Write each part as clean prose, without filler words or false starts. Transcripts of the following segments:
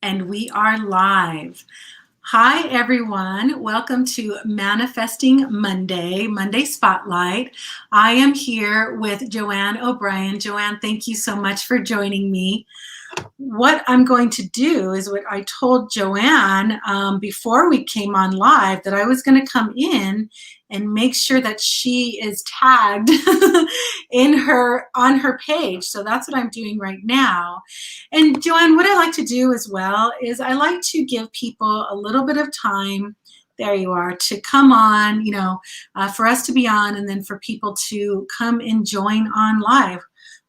And we are live. Hi, everyone. Welcome to Manifesting Monday, Monday Spotlight. I am here with Joanne O'Brien. Joanne, thank you so much for joining me. What I'm going to do is what I told Joanne before we came on live, that I was going to come in and make sure that she is tagged on her page. So that's what I'm doing right now. And Joanne, what I like to do as well is I like to give people a little bit of time. There you are, to come on, for us to be on, and then for people to come and join on live.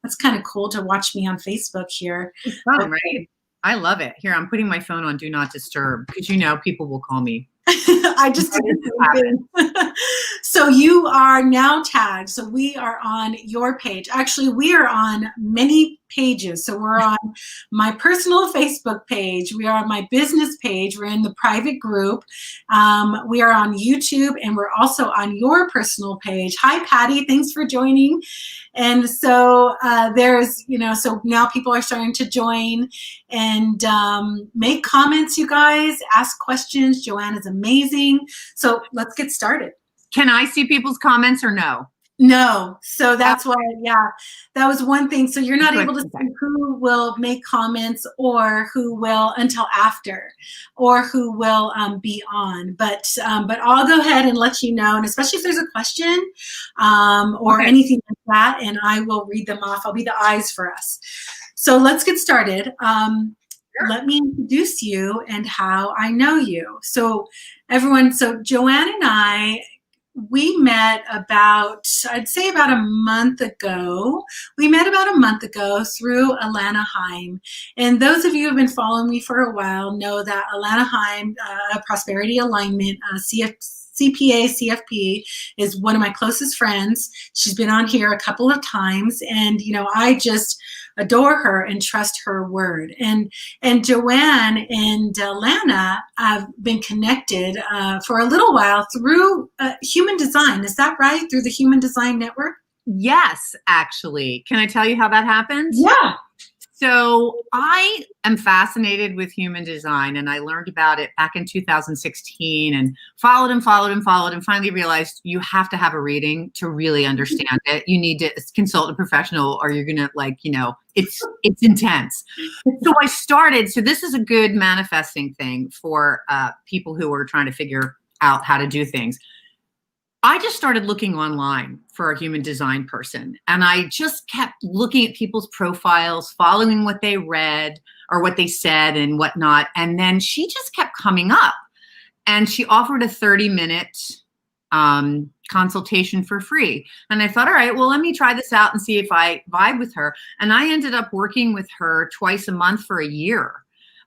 That's kind of cool to watch me on Facebook here. It's fun, right? I love it. Here, I'm putting my phone on Do Not Disturb because people will call me. I just did the same thing. So you are now tagged. So we are on your page. Actually, we are on many pages. So we're on my personal Facebook page. We are on my business page. We're in the private group. We are on YouTube, and we're also on your personal page. Hi, Patty. Thanks for joining. And so so now people are starting to join and make comments, you guys, ask questions. Joanne is amazing. So let's get started. Can I see people's comments or no? No. So that's why, that was one thing. So you're not able to see who will make comments or who will until after, or who will be on. But I'll go ahead and let you know, and especially if there's a question or anything like that, and I will read them off. I'll be the eyes for us. So let's get started. Sure. Let me introduce you and how I know you. So everyone, Joanne and I, we met I'd say about a month ago. We met about a month ago through Alana Haim. And those of you who have been following me for a while know that Alana Haim, Prosperity Alignment, CPA, CFP, is one of my closest friends. She's been on here a couple of times, and I just adore her and trust her word. And Joanne and Lana have been connected for a little while through Human Design. Is that right? Through the Human Design Network? Yes, actually. Can I tell you how that happened? Yeah. So I am fascinated with human design, and I learned about it back in 2016 and followed and finally realized you have to have a reading to really understand it. You need to consult a professional, or you're going to it's intense. So I started, so this is a good manifesting thing for people who are trying to figure out how to do things. I just started looking online for a human design person, and I just kept looking at people's profiles, following what they read or what they said and whatnot. And then she just kept coming up, and she offered a 30-minute consultation for free. And I thought, all right, well, let me try this out and see if I vibe with her. And I ended up working with her twice a month for a year.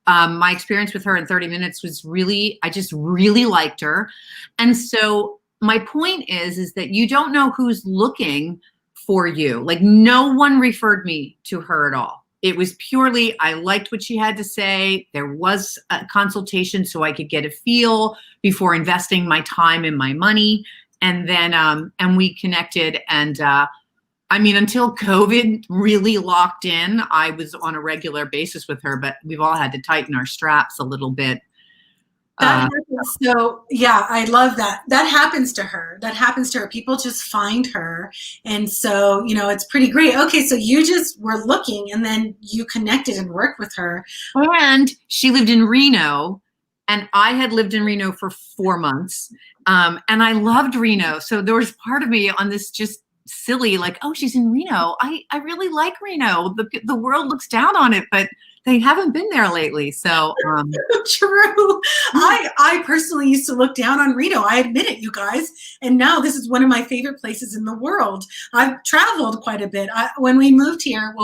My experience with her in 30 minutes was I just really liked her. And so my point is that you don't know who's looking for you. Like, no one referred me to her at all. It was purely, I liked what she had to say. There was a consultation so I could get a feel before investing my time and my money. And then, and we connected. And until COVID really locked in, I was on a regular basis with her, but we've all had to tighten our straps a little bit. So yeah, I love that. That happens to her. People just find her. And so, it's pretty great. Okay. So you just were looking, and then you connected and worked with her. And she lived in Reno, and I had lived in Reno for 4 months. And I loved Reno. So there was part of me on this just silly, like, oh, she's in Reno. I really like Reno. The world looks down on it, but they haven't been there lately. So true. I personally used to look down on Reno. I admit it, you guys. And now this is one of my favorite places in the world. I've traveled quite a bit. When I moved here,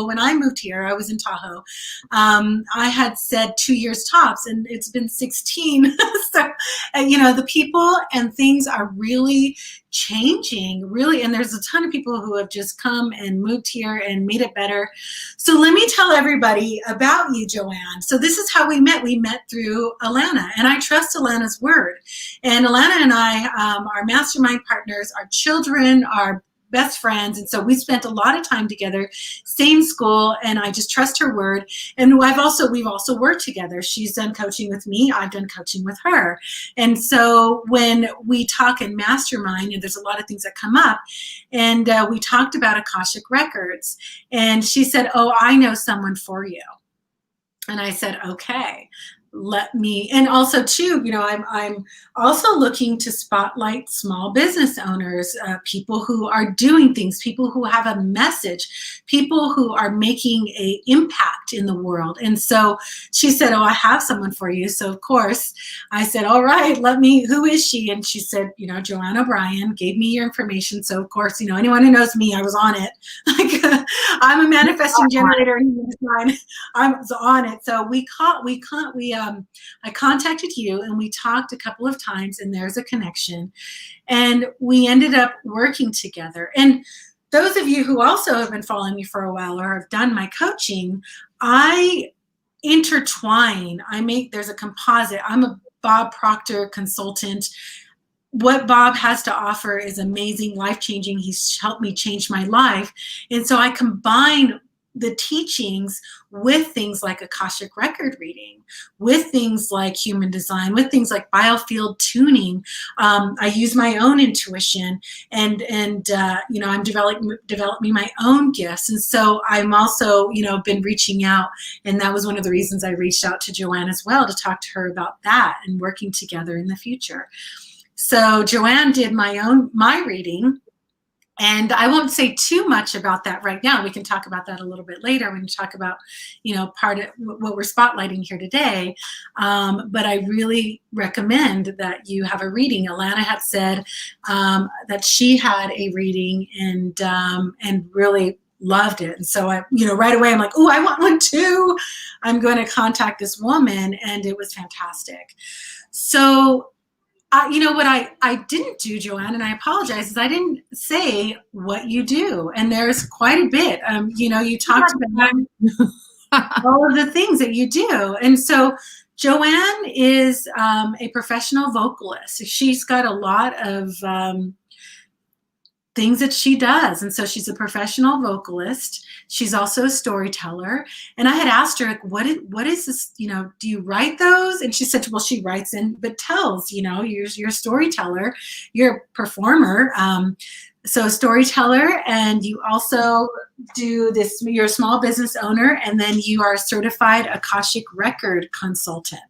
I was in Tahoe. I had said 2 years tops, and it's been 16. So, the people and things are really changing, really. And there's a ton of people who have just come and moved here and made it better. So let me tell everybody about you, Joanne. So this is how we met. We met through Alana, and I trust Alana's word. And Alana and I are mastermind partners. Our children are best friends. And so we spent a lot of time together, same school, and I just trust her word. And we've also worked together. She's done coaching with me. I've done coaching with her. And so when we talk in mastermind, and there's a lot of things that come up, and we talked about Akashic Records, and she said, oh, I know someone for you. And I said, okay, let me, and also too, you know, I'm also looking to spotlight small business owners, people who are doing things, people who have a message, people who are making a impact in the world. And so she said, oh, I have someone for you. So of course I said, all right, who is she? And she said, you know, Joanne O'Brien, gave me your information. So of course, you know, anyone who knows me, I was on it. Like I'm a manifesting generator and I was on it. So I contacted you and we talked a couple of times, and there's a connection, and we ended up working together. And those of you who also have been following me for a while or have done my coaching, I intertwine. There's a composite. I'm a Bob Proctor consultant. What Bob has to offer is amazing, life-changing. He's helped me change my life. And so I combine the teachings with things like Akashic record reading, with things like human design, with things like biofield tuning. I use my own intuition, and you know, I'm developing my own gifts. And so I'm also, you know, been reaching out, and that was one of the reasons I reached out to Joanne as well, to talk to her about that and working together in the future. So Joanne did my reading. And I won't say too much about that right now. We can talk about that a little bit later when we talk about, you know, part of what we're spotlighting here today. But I really recommend that you have a reading. Alana had said that she had a reading and really loved it. And so I, you know, right away I'm like, oh, I want one too. I'm going to contact this woman, and it was fantastic. So you know what I didn't do, Joanne, and I apologize, is I didn't say what you do. And there's quite a bit. You know, you talked about all of the things that you do. And so Joanne is a professional vocalist. She's got a lot of things that she does. And so she's a professional vocalist. She's also a storyteller. And I had asked her, like, what is this, you know, do you write those? And she said, well, she writes but tells, you know, you're a storyteller, you're a performer. So storyteller, and you also do this, you're a small business owner, and then you are a certified Akashic Record Consultant.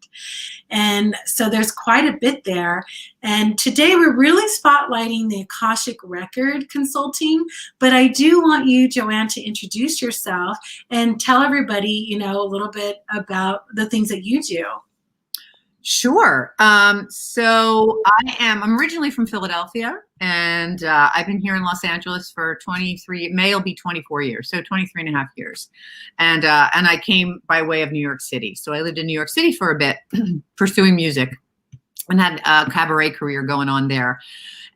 And so there's quite a bit there. And today we're really spotlighting the Akashic Record Consulting, but I do want you, Joanne, to introduce yourself and tell everybody, you know, a little bit about the things that you do. Sure. So I'm originally from Philadelphia, and I've been here in Los Angeles for 23, May will be 24 years, so 23 and a half years. And I came by way of New York City. So I lived in New York City for a bit, pursuing music, and had a cabaret career going on there.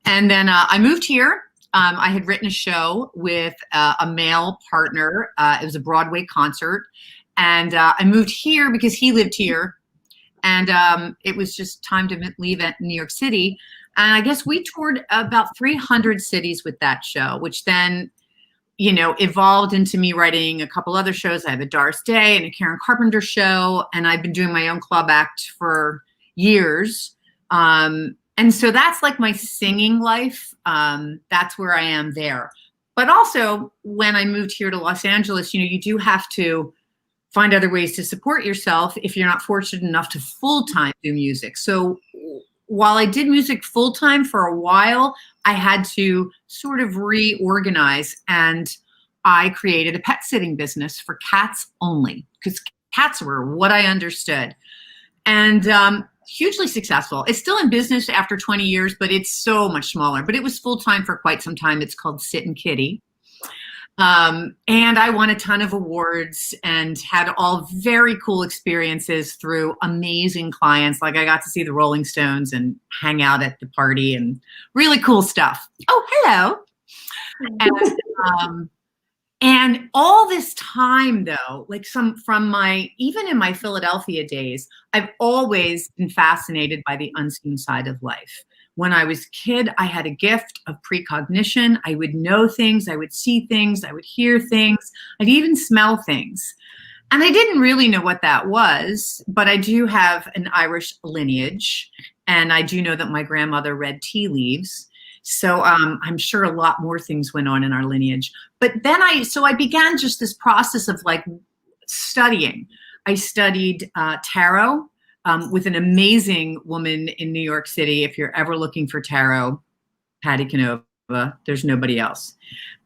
And then I moved here. I had written a show with a male partner. It was a Broadway concert. And I moved here because he lived here. And it was just time to leave at New York City. And I guess we toured about 300 cities with that show, which then, you know, evolved into me writing a couple other shows. I have a Doris Day and a Karen Carpenter show, and I've been doing my own club act for years. And so that's like my singing life. That's where I am there. But also when I moved here to Los Angeles, you know, you do have to find other ways to support yourself if you're not fortunate enough to full-time do music. So while I did music full-time for a while, I had to sort of reorganize, and I created a pet sitting business for cats only, because cats were what I understood. And hugely successful. It's still in business after 20 years, but it's so much smaller. But it was full-time for quite some time. It's called Sit and Kitty. And I won a ton of awards and had all very cool experiences through amazing clients. Like I got to see the Rolling Stones and hang out at the party and really cool stuff. Oh, hello. And all this time though, like even in my Philadelphia days, I've always been fascinated by the unseen side of life. When I was a kid, I had a gift of precognition. I would know things, I would see things, I would hear things, I'd even smell things. And I didn't really know what that was, but I do have an Irish lineage, and I do know that my grandmother read tea leaves. So I'm sure a lot more things went on in our lineage. But then I began just this process of like studying. I studied tarot with an amazing woman in New York City. If you're ever looking for tarot, Patty Canova, there's nobody else.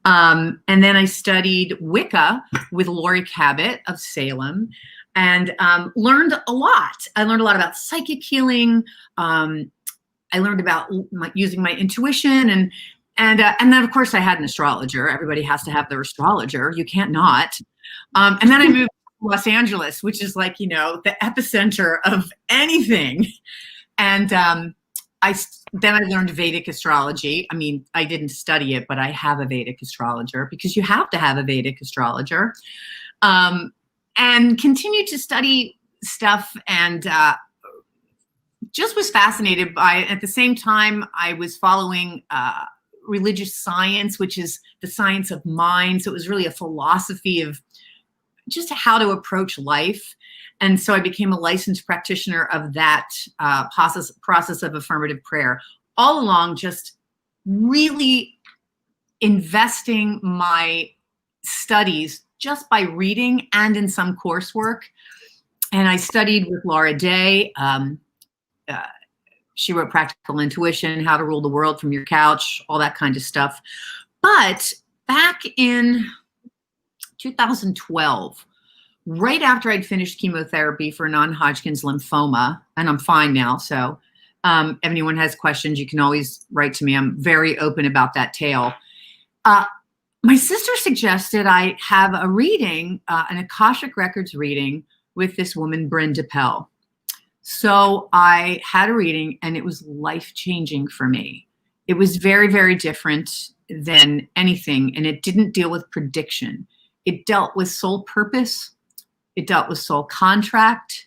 And then I studied Wicca with Laurie Cabot of Salem, and learned a lot. I learned a lot about psychic healing. I learned about using my intuition, and then of course I had an astrologer. Everybody has to have their astrologer. You can't not. And then I moved to Los Angeles, which is like, you know, the epicenter of anything. And then I learned Vedic astrology. I mean, I didn't study it, but I have a Vedic astrologer because you have to have a Vedic astrologer. And continued to study stuff, and just was fascinated by it. At the same time, I was following religious science, which is the science of mind. So it was really a philosophy of just how to approach life. And so I became a licensed practitioner of that process of affirmative prayer, all along just really investing my studies just by reading and in some coursework. And I studied with Laura Day. She wrote Practical Intuition, How to Rule the World from Your Couch, all that kind of stuff. But back in 2012, right after I'd finished chemotherapy for non-Hodgkin's lymphoma, and I'm fine now, so if anyone has questions, you can always write to me. I'm very open about that tale. My sister suggested I have a reading, an Akashic Records reading with this woman, Brenda Pell. So I had a reading, and it was life-changing for me. It was very, very different than anything, and it didn't deal with prediction. It dealt with soul purpose. It dealt with soul contract,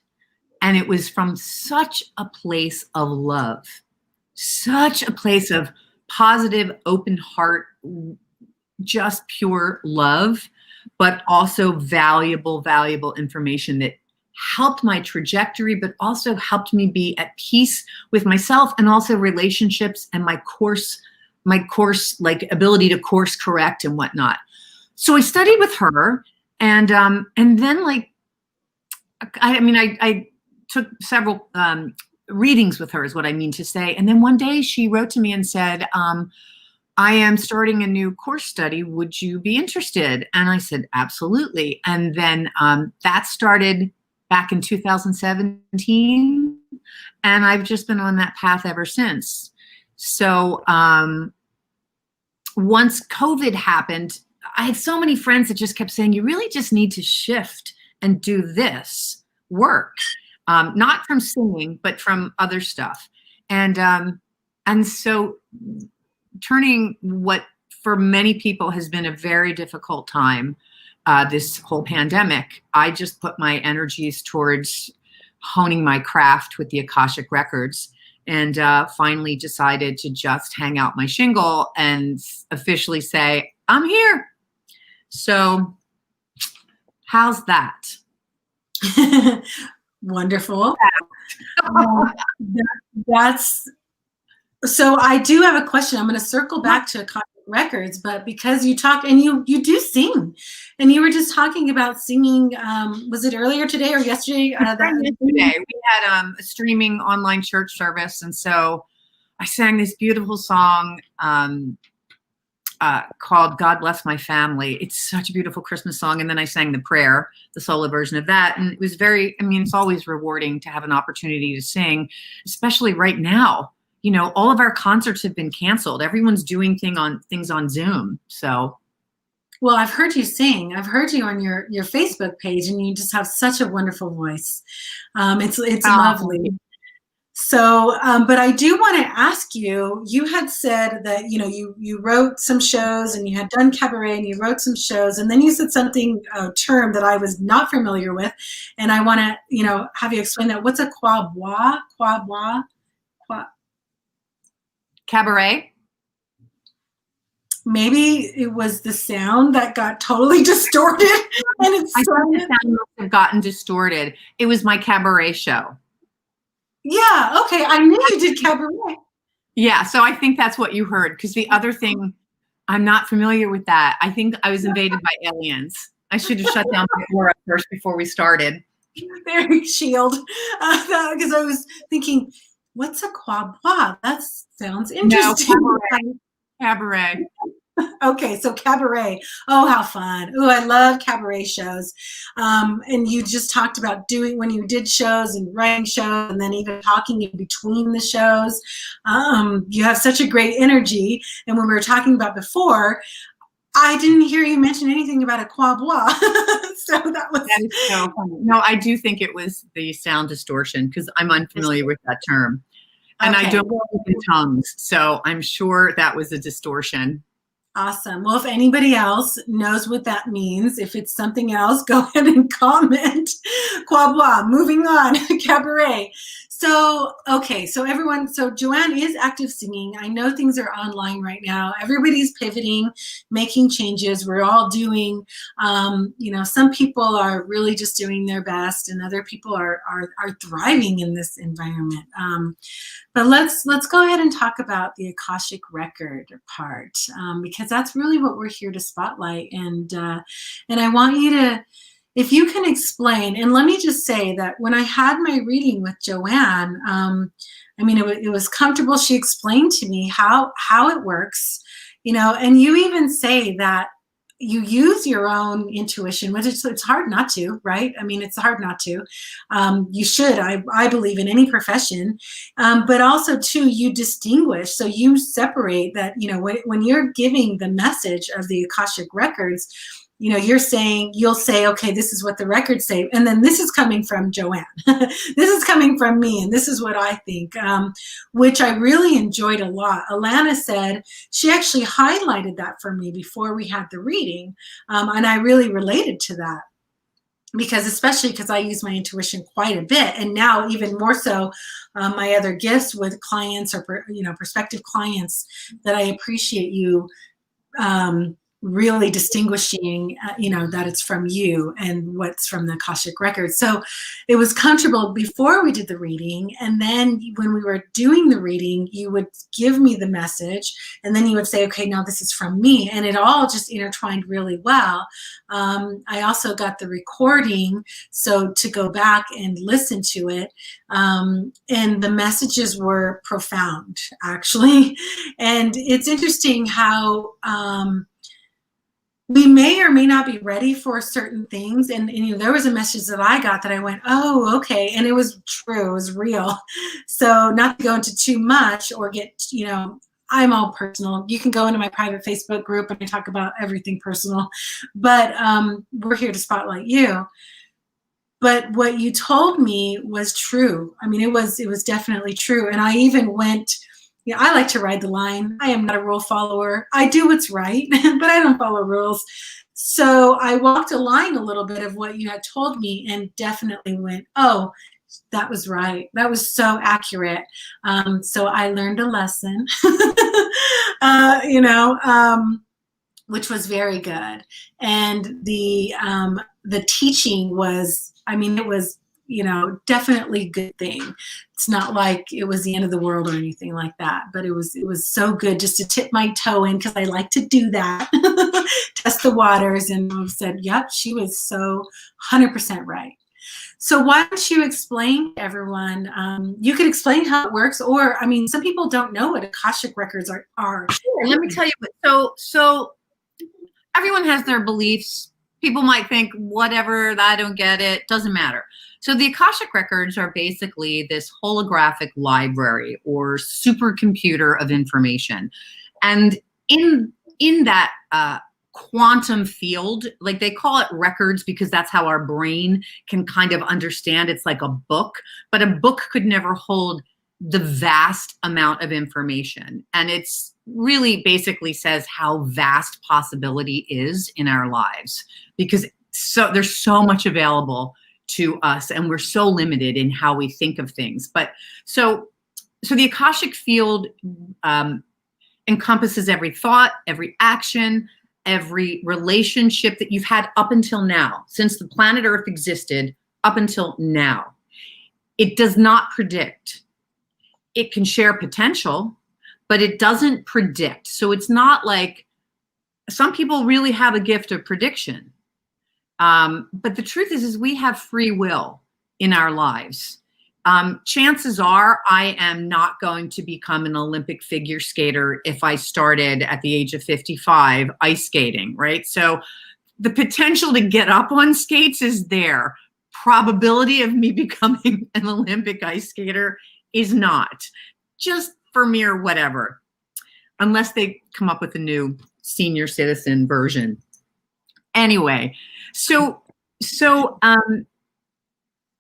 and it was from such a place of love, such a place of positive, open heart, just pure love, but also valuable, valuable information that helped my trajectory, but also helped me be at peace with myself, and also relationships and my course, like ability to course correct and whatnot. So I studied with her, and then like, I took several readings with her, is what I mean to say. And then one day she wrote to me and said, I am starting a new course study. Would you be interested? And I said, absolutely. And then that started back in 2017. And I've just been on that path ever since. So once COVID happened, I had so many friends that just kept saying, you really just need to shift and do this work, not from singing, but from other stuff. And so turning what for many people has been a very difficult time, this whole pandemic, I just put my energies towards honing my craft with the Akashic Records, and finally decided to just hang out my shingle and officially say, I'm here. So how's that? Wonderful. That's so. I do have a question. I'm going to circle back to Akashic Records, but because you talk and you do sing, and you were just talking about singing. Was it earlier today or yesterday? Yesterday we had a streaming online church service, and so I sang this beautiful song called God Bless My Family. It's such a beautiful Christmas song. And then I sang the prayer, the solo version of that. And it was very, it's always rewarding to have an opportunity to sing, especially right now. You know, all of our concerts have been canceled. Everyone's doing things on Zoom. So. Well, I've heard you sing. I've heard you on your Facebook page, and you just have such a wonderful voice. It's lovely. So, but I do want to ask you, you had said that, you wrote some shows, and you had done cabaret, and you wrote some shows, and then you said something, a term that I was not familiar with, and I want to, have you explain that. What's a quabois? Cabaret? Maybe it was the sound that got totally distorted. And it's I think the sound must have gotten distorted. It was my cabaret show. Yeah, okay. I knew you did cabaret. Yeah, so I think that's what you heard, because the other thing, I'm not familiar with that. I think I was invaded by aliens. I should have shut down my camera first before we started. Very shield. Because I was thinking, what's a quabois? That sounds interesting. No, cabaret. Okay, so cabaret. Oh, how fun. Oh, I love cabaret shows. And you just talked about doing when you did shows and writing shows and then even talking in between the shows. You have such a great energy. And when we were talking about before, I didn't hear you mention anything about a quabois. So that is so funny. No, I do think it was the sound distortion, because I'm unfamiliar with that term. And okay. I don't speak in tongues, so I'm sure that was a distortion. Awesome. Well, if anybody else knows what that means, if it's something else, go ahead and comment. Quabois, moving on, cabaret. So, okay, so everyone, so Joanne is active singing. I know things are online right now. Everybody's pivoting, making changes. We're all doing, you know, some people are really just doing their best and other people are thriving in this environment. But let's go ahead and talk about the Akashic record part, because that's really what we're here to spotlight. And I want you to, if you can explain, and let me just say that when I had my reading with Joanne, I mean, it was comfortable. She explained to me how it works, you know, and you even say that you use your own intuition, which it's hard not to, right? I mean, it's hard not to. You should, I believe, in any profession, but also too, you distinguish. So you separate that, you know, when you're giving the message of the Akashic records, you know, you'll say, okay, this is what the records say. And then this is coming from Joanne. This is coming from me. And this is what I think, which I really enjoyed a lot. Alana said she actually highlighted that for me before we had the reading. And I really related to that. Especially because I use my intuition quite a bit, and now even more so, my other gifts with clients or, you know, prospective clients, that I appreciate you really distinguishing, you know, that it's from you and what's from the Akashic records. So it was comfortable before we did the reading. And then when we were doing the reading, you would give me the message and then you would say, okay, now this is from me. And it all just intertwined really well. I also got the recording, so to go back and listen to it. And the messages were profound, actually. And it's interesting how, we may or may not be ready for certain things. And you know, there was a message that I got that I went, oh, okay. And it was true, it was real. So not to go into too much or get, you know, I'm all personal. You can go into my private Facebook group and I talk about everything personal, but we're here to spotlight you. But what you told me was true. I mean, it was definitely true. And I even went, you know, I like to ride the line. I am not a rule follower. I do what's right, but I don't follow rules. So I walked a line a little bit of what you had told me and definitely went, oh, that was right. That was so accurate. So I learned a lesson, you know, which was very good. And the teaching was, I mean, it was, you know, definitely a good thing. It's not like it was the end of the world or anything like that, but it was so good just to tip my toe in, because I like to do that, test the waters, and I said, yep, she was so 100% right. So why don't you explain to everyone, you could explain how it works, or, I mean, some people don't know what Akashic records are. Sure, let me tell you what, so everyone has their beliefs. People might think, whatever, I don't get it, doesn't matter. So the Akashic records are basically this holographic library or supercomputer of information. And in that quantum field, like they call it records because that's how our brain can kind of understand. It's like a book, but a book could never hold the vast amount of information. And it's really basically says how vast possibility is in our lives, because there's so much available to us and we're so limited in how we think of things. But so so the Akashic field encompasses every thought, every action, every relationship that you've had up until now, since the planet Earth existed up until now. It does not predict. It can share potential, but it doesn't predict. So it's not like, some people really have a gift of prediction. But the truth is we have free will in our lives. Chances are I am not going to become an Olympic figure skater if I started at the age of 55 ice skating, right? So the potential to get up on skates is there. Probability of me becoming an Olympic ice skater is not, just for mere whatever, unless they come up with a new senior citizen version. Anyway, so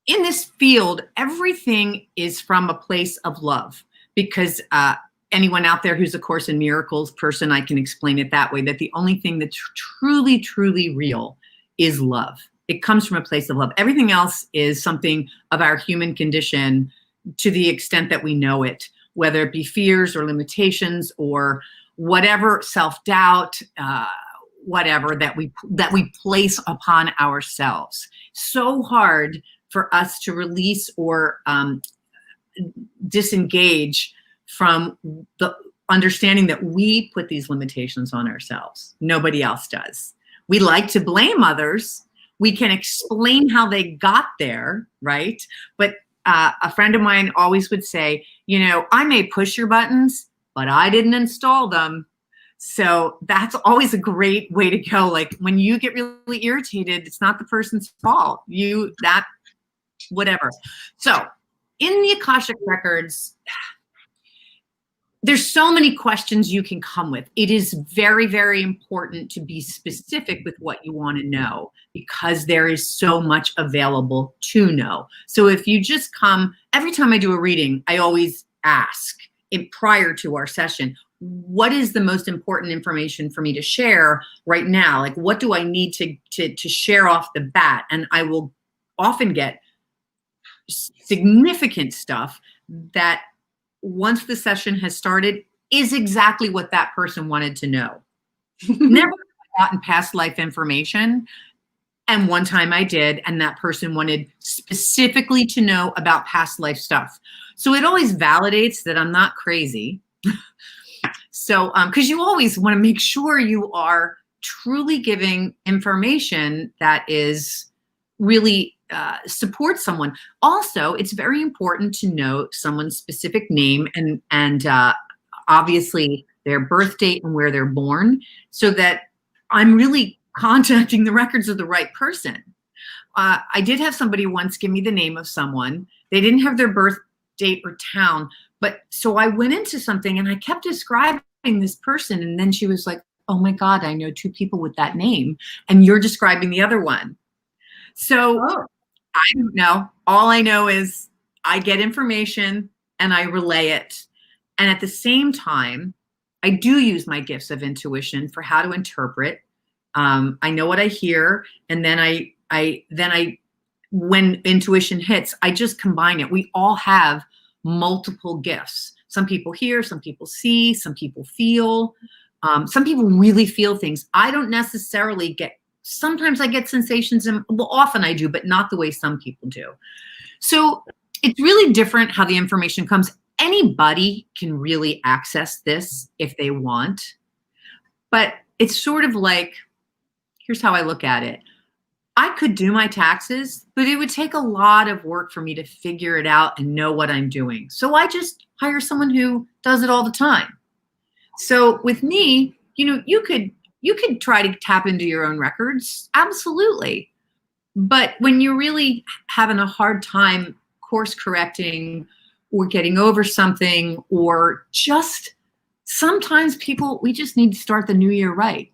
in this field, everything is from a place of love, because anyone out there who's a Course in Miracles person, I can explain it that way, that the only thing that's truly, truly real is love. It comes from a place of love. Everything else is something of our human condition to the extent that we know it, whether it be fears or limitations or whatever, self-doubt, whatever that we place upon ourselves. So hard for us to release or disengage from the understanding that we put these limitations on ourselves. Nobody else does. We like to blame others. We can explain how they got there, right? But a friend of mine always would say, you know, I may push your buttons, but I didn't install them. So that's always a great way to go. Like when you get really irritated, it's not the person's fault. Whatever. So in the Akashic Records, there's so many questions you can come with. It is very, very important to be specific with what you want to know, because there is so much available to know. So if you just come, every time I do a reading, I always ask prior to our session, what is the most important information for me to share right now? Like, what do I need to share off the bat? And I will often get significant stuff that once the session has started is exactly what that person wanted to know. Never gotten past life information. And one time I did, and that person wanted specifically to know about past life stuff. So it always validates that I'm not crazy. So, because you always want to make sure you are truly giving information that is really support someone. Also, it's very important to know someone's specific name and obviously their birth date and where they're born, so that I'm really contacting the records of the right person. I did have somebody once give me the name of someone. They didn't have their birth date or town, but so I went into something and I kept describing this person, and then she was like, oh my God, I know 2 people with that name, and you're describing the other one. So I don't know. All I know is I get information and I relay it. And at the same time, I do use my gifts of intuition for how to interpret. I know what I hear, and then I when intuition hits, I just combine it. We all have multiple gifts. Some people hear, some people see, some people feel. Some people really feel things. I don't necessarily get. Sometimes I get sensations, and well, often I do, but not the way some people do. So it's really different how the information comes. Anybody can really access this if they want, but it's sort of like, here's how I look at it. I could do my taxes, but it would take a lot of work for me to figure it out and know what I'm doing. So I just hire someone who does it all the time. So with me, you know, you could try to tap into your own records. Absolutely. But when you're really having a hard time course correcting or getting over something, or just sometimes we just need to start the new year right.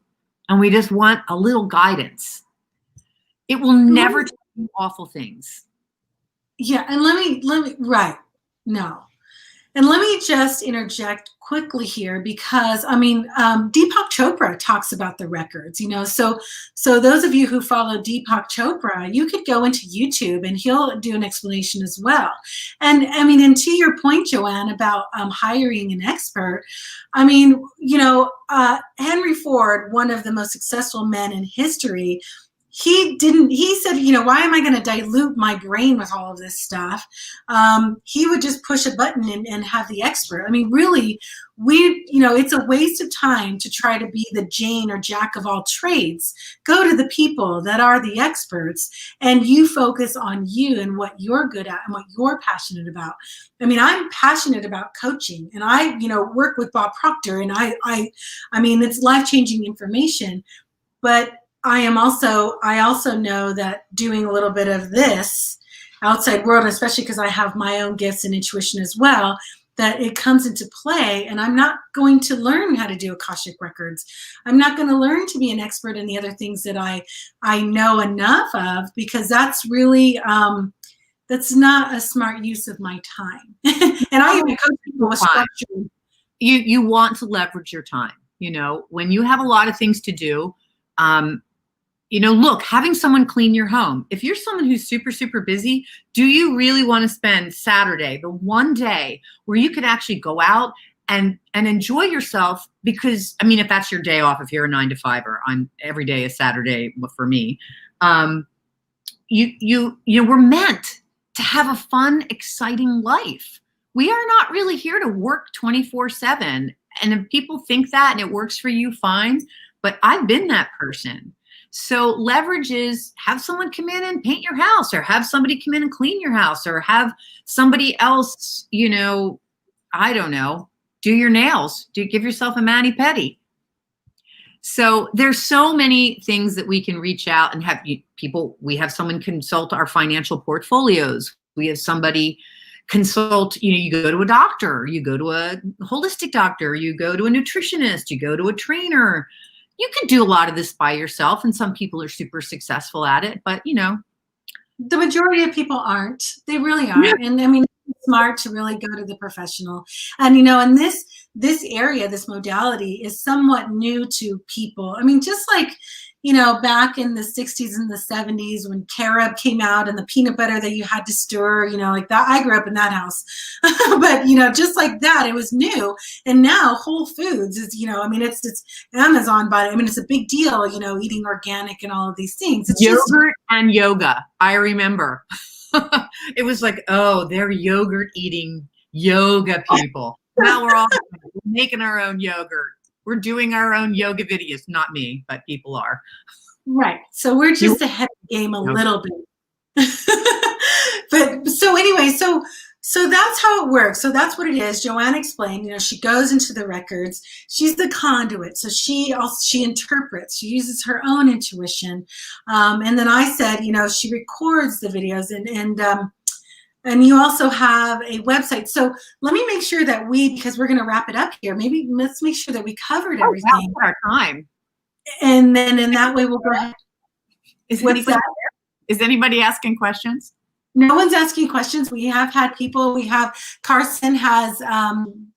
And we just want a little guidance. It will never do awful things. Yeah. And let me, right. No. And let me just interject quickly here because, I mean, Deepak Chopra talks about the records, you know, so those of you who follow Deepak Chopra, you could go into YouTube and he'll do an explanation as well. And I mean, and to your point, Joanne, about hiring an expert, I mean, you know, Henry Ford, one of the most successful men in history, he said, you know, why am I going to dilute my brain with all of this stuff? He would just push a button and have the expert. I mean, really, you know, it's a waste of time to try to be the Jane or Jack of all trades. Go to the people that are the experts and you focus on you and what you're good at and what you're passionate about. I mean, I'm passionate about coaching and I, you know, work with Bob Proctor and I mean, it's life-changing information, but I also know that doing a little bit of this outside world, especially because I have my own gifts and intuition as well, that it comes into play. And I'm not going to learn how to do Akashic Records. I'm not going to learn to be an expert in the other things that I know enough of, because that's really, that's not a smart use of my time. And I even coach people with structure. You want to leverage your time. You know, when you have a lot of things to do, you know, look, having someone clean your home. If you're someone who's super, super busy, do you really want to spend Saturday, the one day where you could actually go out and enjoy yourself? Because, I mean, if that's your day off, if you're a 9-to-5er, every day is Saturday for me. You know, we're meant to have a fun, exciting life. We are not really here to work 24/7. And if people think that and it works for you, fine. But I've been that person. So leverage is have someone come in and paint your house, or have somebody come in and clean your house, or have somebody else, you know, I don't know, do your nails, give yourself a mani-pedi. So there's so many things that we can reach out and have people. We have someone consult our financial portfolios. We have somebody consult, you know, you go to a doctor, you go to a holistic doctor, you go to a nutritionist, you go to a trainer. You can do a lot of this by yourself, and some people are super successful at it, but you know. The majority of people aren't. They really aren't. Yeah. And I mean, it's smart to really go to the professional. And, you know, and this area, this modality is somewhat new to people. I mean, just like, you know, back in the 60s and the 70s when carob came out and the peanut butter that you had to stir, you know, like that. I grew up in that house. But, you know, just like that, it was new. And now Whole Foods is, you know, I mean, it's Amazon, but I mean, it's a big deal, you know, eating organic and all of these things. It's yogurt and yoga. I remember. It was like, oh, they're yogurt eating yoga people. Now we're all making our own yogurt. We're doing our own yoga videos. Not me, but people are. Right. So we're just ahead of the game a little bit. But so anyway, so that's how it works. So that's what it is. Joanne explained, you know, she goes into the records. She's the conduit. So she interprets, she uses her own intuition. And then I said, you know, she records the videos and you also have a website. So let me make sure that because we're going to wrap it up here. Maybe let's make sure that we covered everything. Oh, our time. And then in that way, we'll go ahead. Is anybody asking questions? No one's asking questions. We have had people. We have Carson has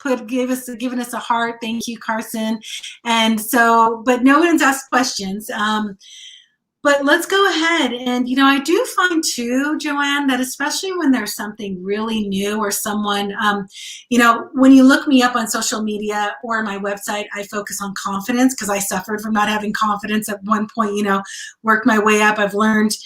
given us a heart. Thank you, Carson. And so, but no one's asked questions. But let's go ahead. And, you know, I do find too, Joanne, that especially when there's something really new or someone, you know, when you look me up on social media or my website, I focus on confidence because I suffered from not having confidence at one point, you know, worked my way up. I've learned,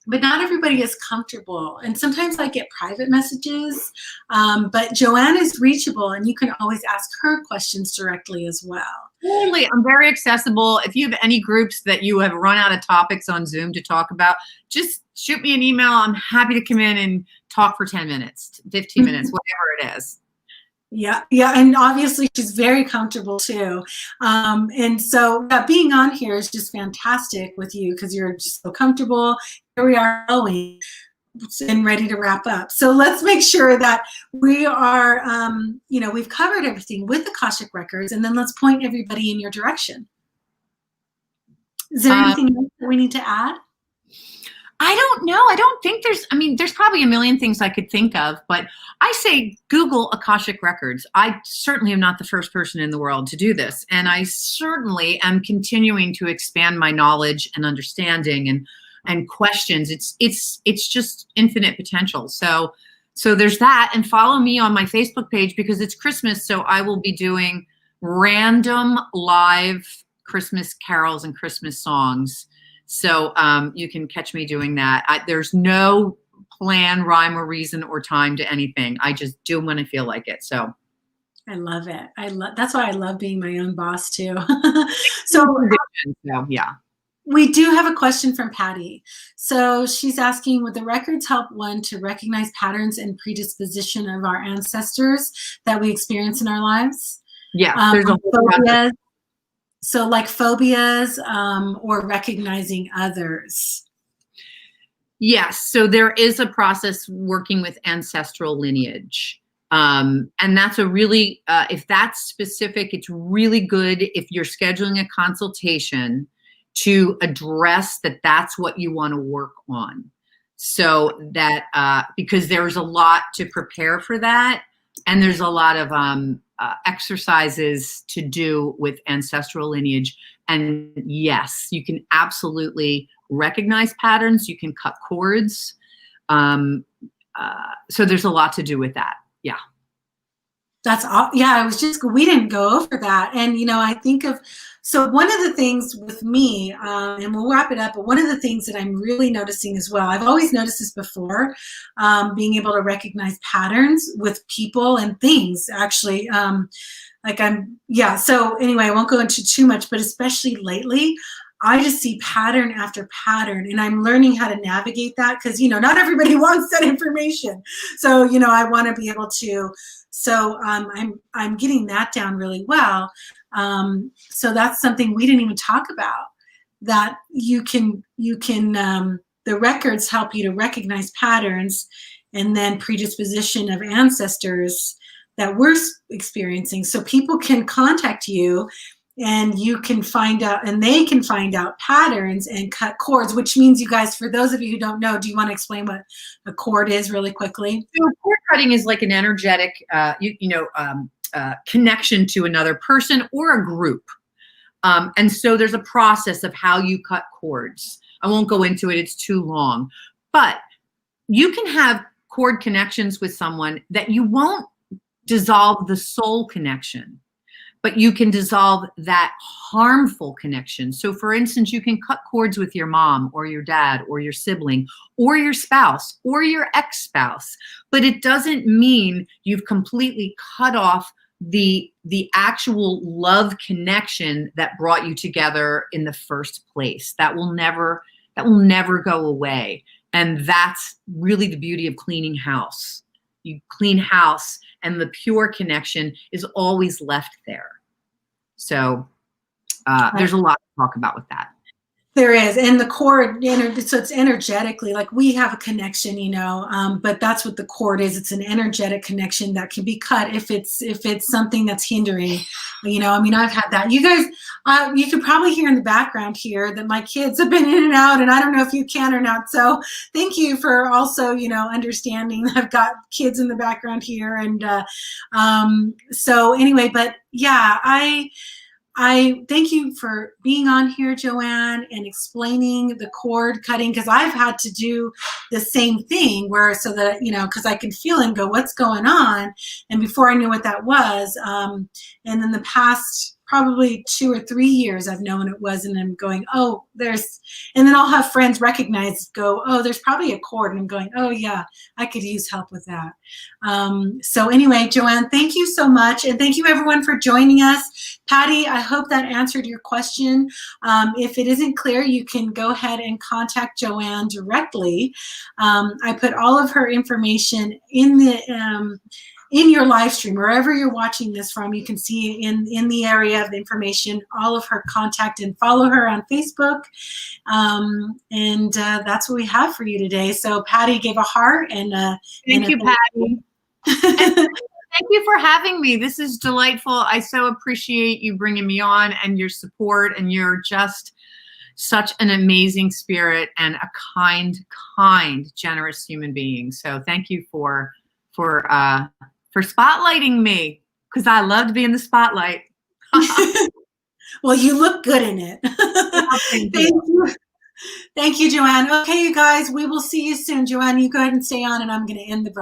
but not everybody is comfortable. And sometimes I get private messages, but Joanne is reachable and you can always ask her questions directly as well. Totally. I'm very accessible. If you have any groups that you have run out of topics on Zoom to talk about, just shoot me an email. I'm happy to come in and talk for 10 minutes, 15 minutes, whatever it is. Yeah. Yeah. And obviously she's very comfortable too. And so being on here is just fantastic with you because you're just so comfortable. Here we are going and ready to wrap up. So let's make sure that we are, you know, we've covered everything with Akashic Records, and then let's point everybody in your direction. Is there anything else that we need to add? I don't know. I don't think there's probably a million things I could think of, but I say Google Akashic Records. I certainly am not the first person in the world to do this. And I certainly am continuing to expand my knowledge and understanding and questions. It's just infinite potential. So there's that. And follow me on my Facebook page because it's Christmas. So I will be doing random live Christmas carols and Christmas songs. So you can catch me doing that. There's no plan, rhyme, or reason or time to anything. I just do them when I feel like it. So I love it. That's why I love being my own boss too. So yeah. We do have a question from Patty. So she's asking, would the records help one to recognize patterns and predisposition of our ancestors that we experience in our lives? Yeah, there's a phobias. So like phobias or recognizing others. Yes, so there is a process working with ancestral lineage. And that's a really, if that's specific, it's really good if you're scheduling a consultation to address that's what you want to work on. So that, because there's a lot to prepare for that. And there's a lot of exercises to do with ancestral lineage. And yes, you can absolutely recognize patterns. You can cut cords. So there's a lot to do with that. Yeah. That's all. Yeah, we didn't go over that. And, I think so one of the things with me, and we'll wrap it up, but one of the things that I'm really noticing as well, I've always noticed this before, being able to recognize patterns with people and things, actually. So anyway, I won't go into too much, but especially lately, I just see pattern after pattern, and I'm learning how to navigate that because, not everybody wants that information. So, I want to be able to. So I'm getting that down really well. So that's something we didn't even talk about, that you can the records help you to recognize patterns and then predisposition of ancestors that we're experiencing. So people can contact you and you can find out, and they can find out patterns and cut cords, which means, you guys, for those of you who don't know, do you want to explain what a cord is really quickly? So cord cutting is like an energetic, connection to another person or a group. And so there's a process of how you cut cords. I won't go into it. It's too long. But you can have cord connections with someone that you won't dissolve the soul connection, but you can dissolve that harmful connection. So for instance, you can cut cords with your mom or your dad or your sibling or your spouse or your ex-spouse, but it doesn't mean you've completely cut off the actual love connection that brought you together in the first place. That will never go away. And that's really the beauty of cleaning house. You clean house and the pure connection is always left there. So there's a lot to talk about with that. There is, and the cord, so it's energetically, like we have a connection, but that's what the cord is. It's an energetic connection that can be cut if it's something that's hindering, I've had that. You guys, you can probably hear in the background here that my kids have been in and out, and I don't know if you can or not. So thank you for also, understanding that I've got kids in the background here. And so anyway, but yeah, I thank you for being on here, Joanne, and explaining the cord cutting, because I've had to do the same thing because I can feel and go, what's going on? And before I knew what that was, and in the past probably 2 or 3 years, I've known it was, and I'm going, oh, and then I'll have friends recognize, go, oh, there's probably a cord, and I'm going, oh yeah, I could use help with that. So anyway, Joanne, thank you so much, and thank you everyone for joining us. Patty, I hope that answered your question. If it isn't clear, you can go ahead and contact Joanne directly. I put all of her information in your live stream, wherever you're watching this from. You can see in the area of the information, all of her contact, and follow her on Facebook. And that's what we have for you today. So Patty gave a heart and thank you, Patty. Thank you for having me. This is delightful. I so appreciate you bringing me on and your support, and you're just such an amazing spirit and a kind, generous human being. So thank you for spotlighting me, because I love to be in the spotlight. Well, you look good in it. Oh, thank you. Thank you, Joanne. Okay, you guys, we will see you soon. Joanne, you go ahead and stay on, and I'm going to end the broadcast.